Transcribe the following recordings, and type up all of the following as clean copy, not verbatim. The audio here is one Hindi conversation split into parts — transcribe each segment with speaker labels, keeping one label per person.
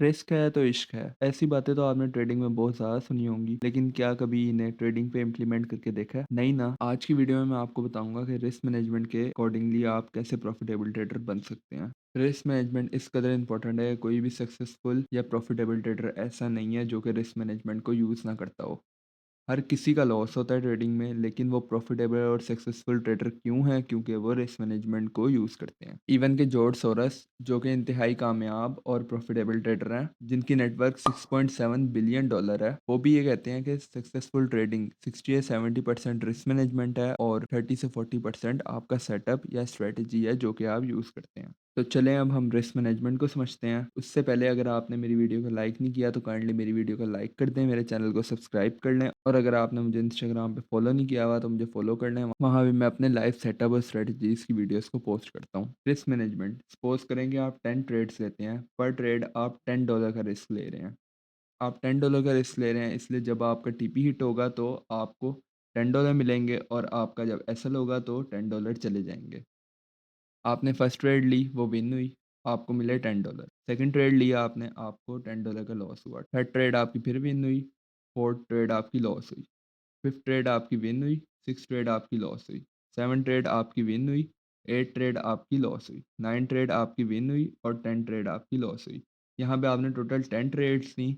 Speaker 1: रिस्क है तो इश्क है। ऐसी बातें तो आपने ट्रेडिंग में बहुत ज़्यादा सुनी होंगी, लेकिन क्या कभी इन्हें ट्रेडिंग पे इम्प्लीमेंट करके देखा है? नहीं ना। आज की वीडियो में मैं आपको बताऊंगा कि रिस्क मैनेजमेंट के अकॉर्डिंगली आप कैसे प्रॉफिटेबल ट्रेडर बन सकते हैं। रिस्क मैनेजमेंट इस कदर इंपॉर्टेंट है, कोई भी सक्सेसफुल या प्रॉफिटेबल ट्रेडर ऐसा नहीं है जो कि रिस्क मैनेजमेंट को यूज़ ना करता हो। हर किसी का लॉस होता है ट्रेडिंग में, लेकिन वो प्रॉफिटेबल और सक्सेसफुल ट्रेडर क्यों है? क्योंकि वो रिस्क मैनेजमेंट को यूज़ करते हैं। इवन के जॉर्ज सोरस, जो कि इंतहाई कामयाब और प्रॉफिटेबल ट्रेडर हैं, जिनकी नेटवर्क $6.7 बिलियन है, वो भी ये कहते हैं कि सक्सेसफुल ट्रेडिंग 60 या 70% रिस्क मैनेजमेंट है और 30 से 40% आपका सेटअप या स्ट्रेटेजी है जो कि आप यूज़ करते हैं। तो चलें अब हम रिस्क मैनेजमेंट को समझते हैं। उससे पहले अगर आपने मेरी वीडियो को लाइक नहीं किया तो काइंडली मेरी वीडियो को लाइक कर दें, मेरे चैनल को सब्सक्राइब कर लें, और अगर आपने मुझे इंस्टाग्राम पे फॉलो नहीं किया हुआ तो मुझे फॉलो कर लें। वहाँ भी मैं अपने लाइव सेटअप और स्ट्रेटजीज़ की वीडियोस को पोस्ट करता हूँ। रिस्क मैनेजमेंट, सपोज करें कि आप 10 ट्रेड्स लेते हैं, पर ट्रेड आप $10 का रिस्क ले रहे हैं। आप $10 का रिस्क ले रहे हैं, इसलिए जब आपका टीपी हिट होगा तो आपको $10 मिलेंगे, और आपका जब एसएल होगा तो $10 चले जाएंगे। आपने फर्स्ट ट्रेड ली, वो विन हुई, आपको मिले $10। सेकंड ट्रेड लिया आपने, आपको $10 का लॉस हुआ। थर्ड ट्रेड आपकी फिर विन हुई, फोर्थ ट्रेड आपकी लॉस हुई, फिफ्थ ट्रेड आपकी विन हुई, सिक्स ट्रेड आपकी लॉस हुई, सेवन ट्रेड आपकी विन हुई, एट ट्रेड आपकी लॉस हुई, नाइन ट्रेड आपकी विन हुई, और 10 ट्रेड आपकी लॉस हुई। यहाँ पे आपने टोटल 10 ट्रेड्स ली,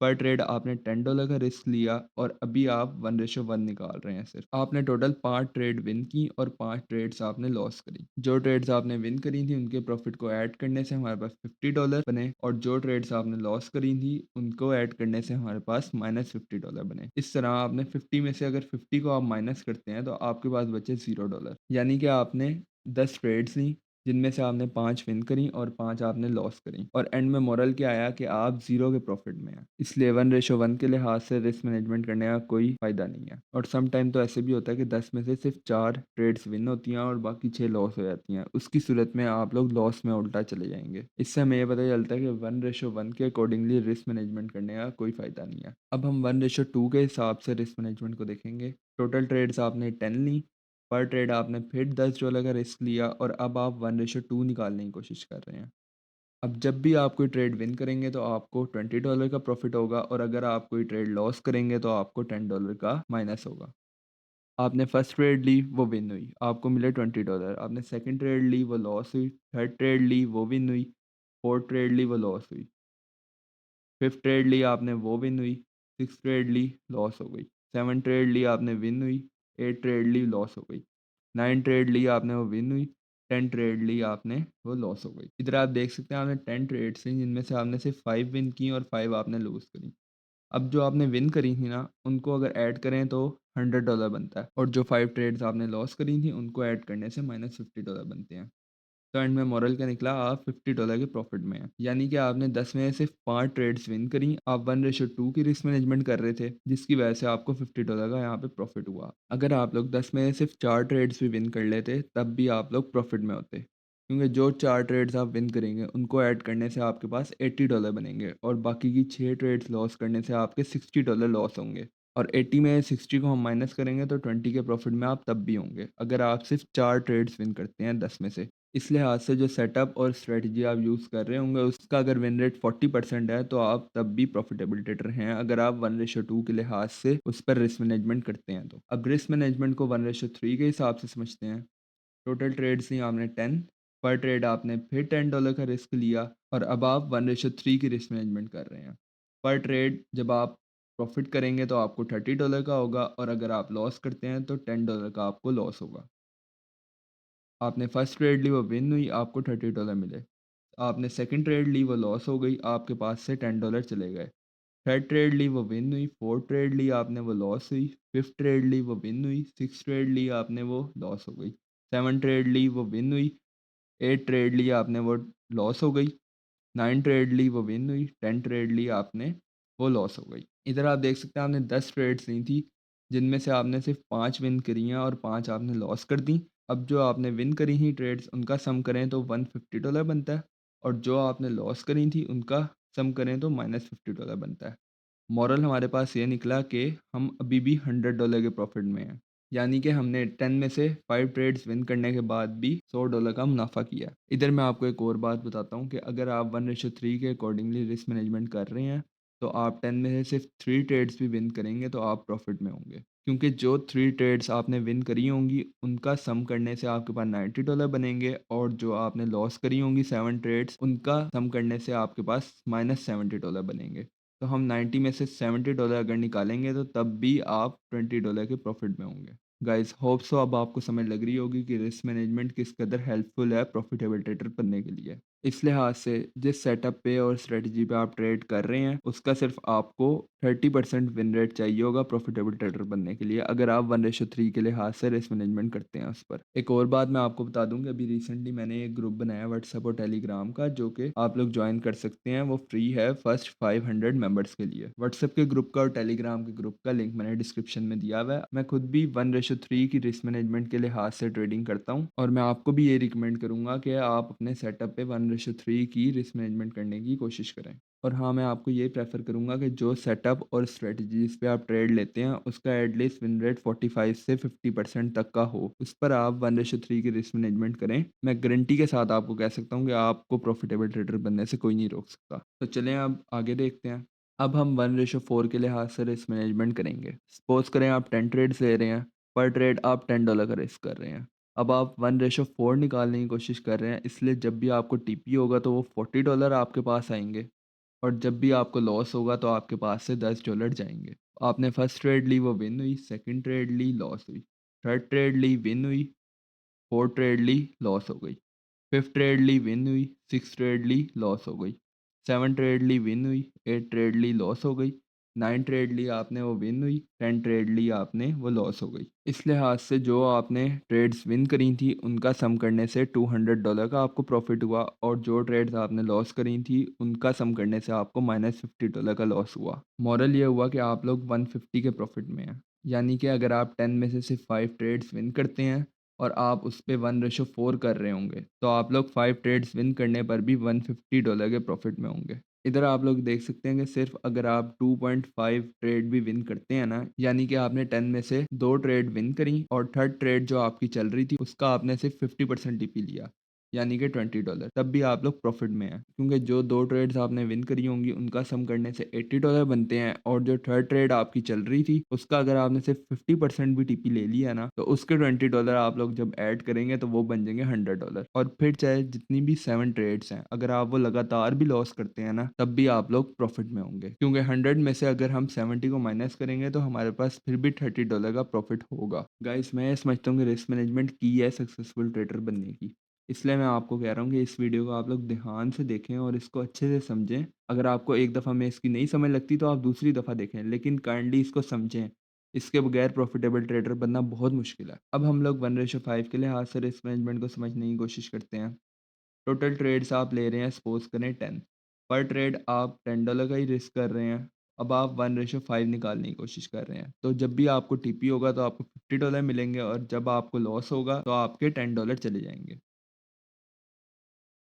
Speaker 1: पर ट्रेड आपने $10 का रिस्क लिया, और अभी आप 1:1 निकाल रहे हैं। सिर्फ आपने टोटल 5 ट्रेड विन की और 5 ट्रेड्स आपने लॉस करी। जो ट्रेड्स आपने विन करी थी उनके प्रॉफिट को ऐड करने से हमारे पास $50 बने, और जो ट्रेड्स आपने लॉस करी थी उनको ऐड करने से हमारे पास -$50 बने। इस तरह आपने 50 में से अगर 50 को आप माइनस करते हैं तो आपके पास बचे $0। यानी कि आपने 10 ट्रेड्स ली, जिनमें से आपने 5 विन करी और 5 आपने लॉस करी, और एंड में मोरल क्या आया कि आप जीरो के प्रॉफिट में हैं। इसलिए 1:1 के लिहाज से रिस्क मैनेजमेंट करने का कोई फायदा नहीं है। और सम टाइम तो ऐसे भी होता है कि 10 में से सिर्फ 4 ट्रेड्स विन होती हैं और बाकी 6 लॉस हो जाती हैं। उसकी सूरत में आप लोग लॉस में उल्टा चले जाएंगे। इससे हमें ये पता चलता है कि 1:1 के अकॉर्डिंगली रिस्क मैनेजमेंट करने का कोई फायदा नहीं है। अब हम 1:2 के हिसाब से रिस्क मैनेजमेंट को देखेंगे। टोटल ट्रेड्स आपने 10 ली, पर ट्रेड आपने फिर $10 का रिस्क लिया, और अब आप 1:2 निकालने की कोशिश कर रहे हैं। अब जब भी आप कोई ट्रेड विन करेंगे तो आपको $20 का प्रॉफिट होगा, और अगर आप कोई ट्रेड लॉस करेंगे तो आपको $10 का माइनस होगा। आपने फर्स्ट ट्रेड ली, वो विन हुई, आपको मिले $20। आपने सेकंड ट्रेड ली, वो लॉस हुई, थर्ड ट्रेड ली, वो विन हुई, फोर्थ ट्रेड ली, वो लॉस हुई, फिफ्थ ट्रेड ली आपने, वो विन हुई, सिक्स ट्रेड ली, लॉस हो गई, सेवन ट्रेड ली आपने, विन हुई, एट ट्रेड ली, लॉस हो गई, 9 ट्रेड ली आपने, वो विन हुई, 10 ट्रेड ली आपने, वो लॉस हो गई। इधर आप देख सकते हैं आपने 10 ट्रेड्स ली, जिनमें से आपने सिर्फ 5 विन की और 5 आपने लूज़ करी। अब जो आपने विन करी थी ना, उनको अगर ऐड करें तो $100 बनता है, और जो 5 ट्रेड्स आपने लॉस करी थी उनको ऐड करने से -$50 बनते हैं। तो एंड में मोरल क्या निकला, आप $50 के प्रॉफिट में हैं। यानी कि आपने 10 में से सिर्फ 5 ट्रेड्स विन करी, आप 1:2 की रिस्क मैनेजमेंट कर रहे थे, जिसकी वजह से आपको $50 का यहाँ पे प्रॉफिट हुआ। अगर आप लोग 10 में से सिर्फ 4 ट्रेड्स भी विन कर लेते, तब भी आप लोग प्रॉफिट में होते, क्योंकि जो 4 ट्रेड्स आप विन करेंगे उनको ऐड करने से आपके पास $80 बनेंगे, और बाकी की 6 ट्रेड्स लॉस करने से आपके $60 लॉस होंगे। और 80 में 60 को हम माइनस करेंगे तो 20 के प्रॉफिट में आप तब भी होंगे, अगर आप सिर्फ 4 ट्रेड्स विन करते हैं 10 में से। इस लिहाज से जो सेटअप और स्ट्रेटजी आप यूज़ कर रहे होंगे उसका अगर विन रेट 40% है तो आप तब भी प्रॉफिटेबल ट्रेडर हैं, अगर आप 1:2 के लिहाज से उस पर रिस्क मैनेजमेंट करते हैं तो। अब रिस्क मैनेजमेंट को 1:3 के हिसाब से समझते हैं। टोटल ट्रेड्स ली आपने 10, पर ट्रेड आपने फिर $10 का रिस्क लिया, और अब आप 1:3 की रिस्क मैनेजमेंट कर रहे हैं। पर ट्रेड जब आप प्रॉफिट करेंगे तो आपको $30 का होगा, और अगर आप लॉस करते हैं तो $10 का आपको लॉस होगा। आपने फर्स्ट ट्रेड ली, वो विन हुई, आपको $30 मिले। आपने सेकंड ट्रेड ली, वो लॉस हो गई, आपके पास से $10 चले गए। थर्ड ट्रेड ली, वो विन हुई, फोर्थ ट्रेड ली आपने, वो लॉस हुई, फिफ्थ ट्रेड ली, वो विन हुई, सिक्स ट्रेड ली आपने, वो लॉस हो गई, सेवन ट्रेड ली, वो विन हुई, एट ट्रेड ली आपने, वो लॉस हो गई, 9 ट्रेड ली, वो विन हुई, 10 ट्रेड ली आपने, वो लॉस हो गई। इधर आप देख सकते हैं आपने 10 ट्रेड्स ली थी, जिनमें से आपने सिर्फ 5 विन करी हैं और 5 आपने लॉस कर दी। अब जो आपने विन करी थी ट्रेड्स उनका सम करें तो $150 बनता है, और जो आपने लॉस करी थी उनका सम करें तो -$50 बनता है। मॉरल हमारे पास ये निकला कि हम अभी भी $100 के प्रॉफिट में हैं। यानी कि हमने 10 में से 5 ट्रेड्स विन करने के बाद भी $100 का मुनाफा किया। इधर मैं आपको एक और बात बताता हूँ कि अगर आप 1:3 के अकॉर्डिंगली रिस्क मैनेजमेंट कर रहे हैं, तो आप 10 में से सिर्फ 3 ट्रेड्स भी विन करेंगे तो आप प्रॉफिट में होंगे। क्योंकि जो 3 ट्रेड्स आपने विन करी होंगी, उनका सम करने से आपके पास $90 बनेंगे, और जो आपने लॉस करी होंगी 7 ट्रेड्स, उनका सम करने से आपके पास -$70 बनेंगे। तो हम 90 में से $70 अगर निकालेंगे तो तब भी आप $20 के प्रॉफिट में होंगे। गाइस होप सो अब आपको समझ लग रही होगी कि रिस्क मैनेजमेंट किस कदर हेल्पफुल है प्रॉफिटेबल ट्रेडर बनने के लिए। इस लिहाज से जिस सेटअप पे और स्ट्रेटजी पे आप ट्रेड कर रहे हैं, उसका सिर्फ आपको 30% विन रेट चाहिए होगा प्रॉफिटेबल ट्रेडर बनने के लिए, अगर आप 1:3 के लिहाज से रिस्क मैनेजमेंट करते हैं उस पर। एक और बात मैं आपको बता दूं कि अभी रिसेंटली मैंने एक ग्रुप बनाया व्हाट्सएप और टेलीग्राम का, जो कि आप लोग ज्वाइन कर सकते हैं। वो फ्री है फर्स्ट 500 मेंबर्स के लिए। व्हाट्सएप के ग्रुप का और टेलीग्राम के ग्रुप का लिंक मैंने डिस्क्रिप्शन में दिया हुआ है। मैं खुद भी 1:3 की रिस्क मैनेजमेंट के लिहाज से ट्रेडिंग करता हूँ, और मैं आपको भी ये रिकमेंड करूंगा कि आप अपने सेटअप पे 1:3 की रिस्क मैनेजमेंट करने की कोशिश करें। और हाँ, मैं आपको ये प्रेफर करूंगा कि जो सेटअप और स्ट्रेटजीज पे आप ट्रेड लेते हैं, उसका एटलीस्ट विन रेट 45 से 50% तक का हो, उस पर आप 1:3 की रिस्क मैनेजमेंट करें। मैं गारंटी के साथ आपको कह सकता हूँ कि आपको प्रॉफिटेबल ट्रेडर बनने से कोई नहीं रोक सकता। तो चलें अब आगे देखते हैं। अब हम 1:4 के लिहाज से रिस्क मैनेजमेंट करेंगे। सपोज करें आप 10 ट्रेड्स ले रहे हैं, पर ट्रेड आप $10 का रिस्क कर रहे हैं। अब आप 1:4 निकालने की कोशिश कर रहे हैं, इसलिए जब भी आपको टीपी होगा तो वो $40 आपके पास आएंगे, और जब भी आपको लॉस होगा तो आपके पास से $10 जाएंगे। आपने फर्स्ट ट्रेड ली, वो विन हुई। सेकंड ट्रेड ली, लॉस हुई। थर्ड ट्रेड ली, विन हुई। फोर्थ ट्रेड ली, लॉस हो गई। फिफ्थ ट्रेड ली, विन हुई। सिक्स ट्रेड ली, लॉस हो गई। सेवन ट्रेड ली, विन हुई। एट ट्रेड ली, लॉस हो गई। नाइन ट्रेड ली आपने, वो विन हुई। 10 ट्रेड ली आपने, वो लॉस हो गई। इस लिहाज से जो आपने ट्रेड्स विन करी थी, उनका सम करने से $200 का आपको प्रॉफिट हुआ, और जो ट्रेड्स आपने लॉस करी थी, उनका सम करने से आपको -$50 का लॉस हुआ। मॉरल ये हुआ कि आप लोग 150 के प्रॉफिट में हैं। यानी कि अगर आप 10 में से सिर्फ 5 ट्रेड्स विन करते हैं, और आप उस पे 1:4 कर रहे होंगे, तो आप लोग 5 ट्रेड्स विन करने पर भी $150 के प्रॉफिट में होंगे। इधर आप लोग देख सकते हैं कि सिर्फ अगर आप 2.5 ट्रेड भी विन करते हैं ना, यानी कि आपने 10 में से 2 ट्रेड विन करी, और थर्ड ट्रेड जो आपकी चल रही थी, उसका आपने सिर्फ 50% टीपी लिया, यानी कि $20, तब भी आप लोग प्रॉफिट में हैं। क्योंकि जो 2 ट्रेड्स आपने विन करी होंगी, उनका सम करने से $80 बनते हैं, और जो थर्ड ट्रेड आपकी चल रही थी, उसका अगर आपने सिर्फ 50% भी टीपी ले लिया ना, तो उसके $20 आप लोग जब ऐड करेंगे तो वो बन जाएंगे $100। और फिर चाहे जितनी भी 7 ट्रेड्स हैं, अगर आप वो लगातार भी लॉस करते हैं ना, तब भी आप लोग प्रॉफिट में होंगे। क्योंकि 100 में से अगर हम 70 को माइनस करेंगे, तो हमारे पास फिर भी $30 का प्रॉफिट होगा। गाइस मैं ये समझता हूँ कि रिस्क मैनेजमेंट की है सक्सेसफुल ट्रेडर बनने की। इसलिए मैं आपको कह रहा हूँ कि इस वीडियो को आप लोग ध्यान से देखें और इसको अच्छे से समझें। अगर आपको एक दफ़ा में इसकी नहीं समझ लगती, तो आप दूसरी दफ़ा देखें, लेकिन काइंडली इसको समझें। इसके बगैर प्रॉफिटेबल ट्रेडर बनना बहुत मुश्किल है। अब हम लोग 1:5 के लिहाज से रिस्क मैनेजमेंट को समझने की कोशिश करते हैं। टोटल ट्रेड्स आप ले रहे हैं, सपोज करें 10। पर ट्रेड आप $10 का ही रिस्क कर रहे हैं। अब आप 1:5 निकालने की कोशिश कर रहे हैं, तो जब भी आपको टीपी होगा तो आपको $50 मिलेंगे, और जब आपको लॉस होगा तो आपके $10 चले जाएंगे।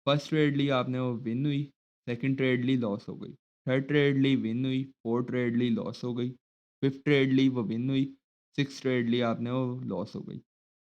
Speaker 1: फर्स्ट ट्रेड ली आपने, वो विन हुई। सेकंड ट्रेड ली, लॉस हो गई। थर्ड ट्रेड ली, विन हुई। फोर्थ ट्रेड ली, लॉस हो गई। फिफ्थ ट्रेड ली, वो विन हुई। सिक्स ट्रेड ली आपने, वो लॉस हो गई।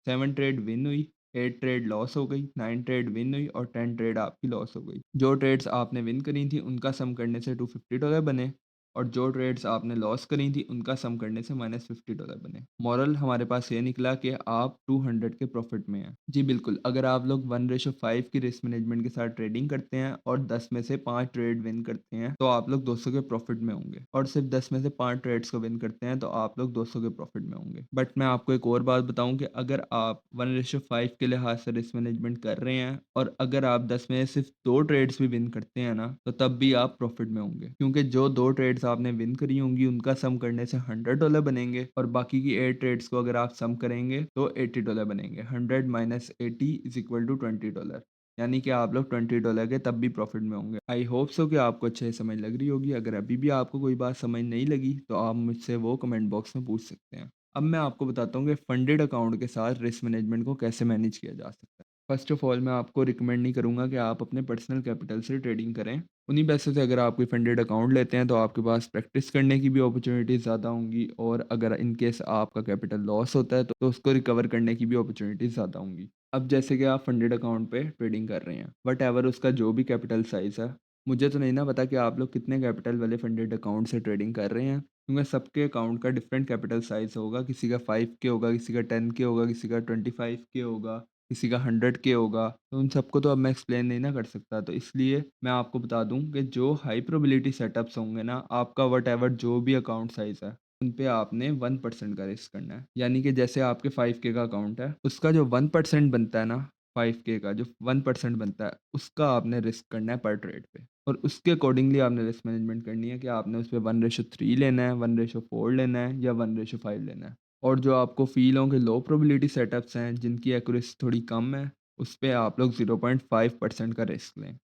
Speaker 1: सेवन ट्रेड विन हुई। एट ट्रेड लॉस हो गई। नाइन ट्रेड विन हुई, और 10 ट्रेड आपकी लॉस हो गई। जो ट्रेड्स आपने विन करी थी, उनका सम करने से $250 बने, और जो ट्रेड्स आपने लॉस करी थी, उनका सम करने से -$50 बने। मॉरल हमारे पास ये निकला कि आप 200 के प्रॉफिट में हैं। जी बिल्कुल, अगर आप लोग 1:5 की रिस्क मैनेजमेंट के साथ ट्रेडिंग करते हैं, और 10 में से 5 ट्रेड विन करते हैं, तो आप लोग 200 के प्रॉफिट में होंगे। और सिर्फ 10 में से 5 ट्रेड्स को विन करते हैं, तो आप लोग 200 के प्रॉफिट में होंगे। बट मैं आपको एक और बात बताऊं कि अगर आप 1:5 के लिहाज से रिस्क मैनेजमेंट कर रहे हैं, और अगर आप 10 में से सिर्फ 2 ट्रेड्स भी विन करते हैं ना, तो तब भी आप प्रॉफिट में होंगे। क्योंकि जो 2 ट्रेड्स आपने विन करी होंगी, उनका सम करने से $100 बनेंगे, और बाकी की 8 ट्रेड्स को अगर आप सम करेंगे तो $80 बनेंगे। 100 माइनस 80 इज इक्वल टू $20। यानी कि आप लोग $20 के तब भी प्रॉफिट में होंगे। आई होप सो कि आपको अच्छे से समझ लग रही होगी। अगर अभी भी आपको कोई बात समझ नहीं लगी, तो आप मुझसे वो कमेंट बॉक्स में पूछ सकते हैं। अब मैं आपको बताता हूँ कि फंडेड अकाउंट के साथ रिस्क मैनेजमेंट को कैसे मैनेज किया जा सकता है। फर्स्ट ऑफ ऑल मैं आपको रिकमेंड नहीं करूँगा कि आप अपने पर्सनल कैपिटल से ट्रेडिंग करें। उन्हीं पैसों से अगर आप कोई फंडेड अकाउंट लेते हैं तो आपके पास प्रैक्टिस करने की भी अपॉर्चुनिटीज़ ज़्यादा होंगी, और अगर इन केस आपका कैपिटल लॉस होता है तो उसको रिकवर करने की भी अपॉर्चुनिटीज़ ज़्यादा होंगी। अब जैसे कि आप फंडेड अकाउंट पे ट्रेडिंग कर रहे हैं, वट उसका जो भी कैपिटल साइज़ है, मुझे तो नहीं ना पता कि आप लोग कितने कैपिटल वाले फंडेड अकाउंट से ट्रेडिंग कर रहे हैं, क्योंकि सबके अकाउंट का डिफरेंट कैपिटल साइज़ होगा। किसी का 5K होगा, किसी का 10K होगा, किसी का 25K होगा, किसी का 100K होगा। तो उन सबको तो अब मैं एक्सप्लेन नहीं ना कर सकता, तो इसलिए मैं आपको बता दूं कि जो हाई प्रोबेबिलिटी सेटअप्स होंगे ना, आपका वट जो भी अकाउंट साइज़ है उन पे आपने 1% का रिस्क करना है। यानी कि जैसे आपके 5K का अकाउंट है, उसका जो 1% बनता है ना, 5K का जो 1% बनता है उसका आपने रिस्क करना है पर ट्रेड पे, और उसके अकॉर्डिंगली आपने रिस्क मैनेजमेंट करनी है कि आपने उस पर 1:3 लेना है, 1:4 लेना है, या 1:5 लेना है। और जो आपको फ़ील हों कि लो प्रोबेबिलिटी सेटअप्स हैं जिनकी एक्यूरेसी थोड़ी कम है, उस पे आप लोग 0.5% का रिस्क लें।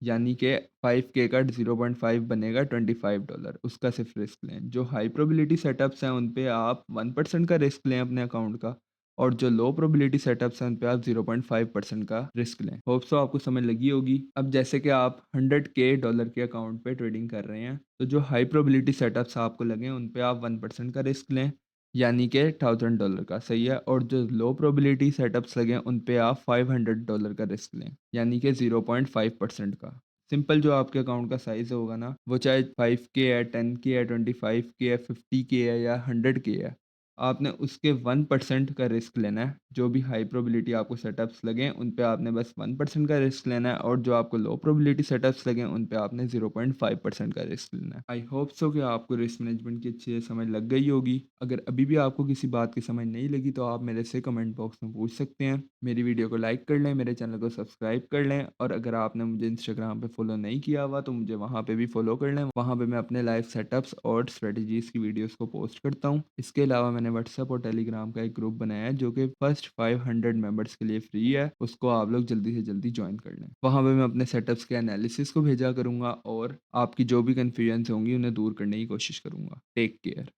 Speaker 1: यानी कि 5K का 0.5 बनेगा $25, उसका सिर्फ रिस्क लें। जो हाई प्रोबेबिलिटी सेटअप्स हैं उन पे आप 1% का रिस्क लें अपने अकाउंट का, और जो लो प्रोबेबिलिटी सेटअप्स हैं उन पे आप 0.5% का रिस्क लें। होप सो आपको समझ लगी होगी। अब जैसे कि आप 100K डॉलर के अकाउंट पे ट्रेडिंग कर रहे हैं, तो जो हाई प्रोबेबिलिटी सेटअप्स आपको लगें उन पे आप 1% का रिस्क लें, यानी कि $1000 का, सही है। और जो लो प्रोबेबिलिटी सेटअप्स लगे उन पे आप $500 का रिस्क लें, यानी कि 0.5% का। सिंपल जो आपके अकाउंट का साइज़ होगा ना, वो चाहे 5K है, 10K है, 25K है, 50K है, या 100K है, आपने उसके 1% का रिस्क लेना है। जो भी हाई प्रोबेबिलिटी आपको सेटअप्स लगें उन पे आपने बस 1% का रिस्क लेना है, और जो आपको लो प्रोबेबिलिटी सेटअप्स लगें उन पे आपने 0.5% का रिस्क लेना है। आई होप सो कि आपको रिस्क मैनेजमेंट की अच्छी से समझ लग गई होगी। अगर अभी भी आपको किसी बात की समझ नहीं लगी तो आप मेरे से कमेंट बॉक्स में पूछ सकते हैं। मेरी वीडियो को लाइक कर लें, मेरे चैनल को सब्सक्राइब कर लें, और अगर आपने मुझे इंस्टाग्राम पे फॉलो नहीं किया हुआ तो मुझे वहाँ पे भी फॉलो कर लें। वहाँ पे मैं अपने लाइव सेटअप्स और स्ट्रेटजीज़ की वीडियोस को पोस्ट करता हूँ। इसके अलावा मैंने व्हाट्सएप और टेलीग्राम का एक ग्रुप बनाया है जो कि फर्स्ट 500 मेंबर्स के लिए फ्री है, उसको आप लोग जल्दी से जल्दी ज्वाइन कर लें। वहाँ पे मैं अपने सेटअप्स के एनालिसिस को भेजा करूँगा, और आपकी जो भी कन्फ्यूजन्स होंगी उन्हें दूर करने की कोशिश करूँगा। Take care.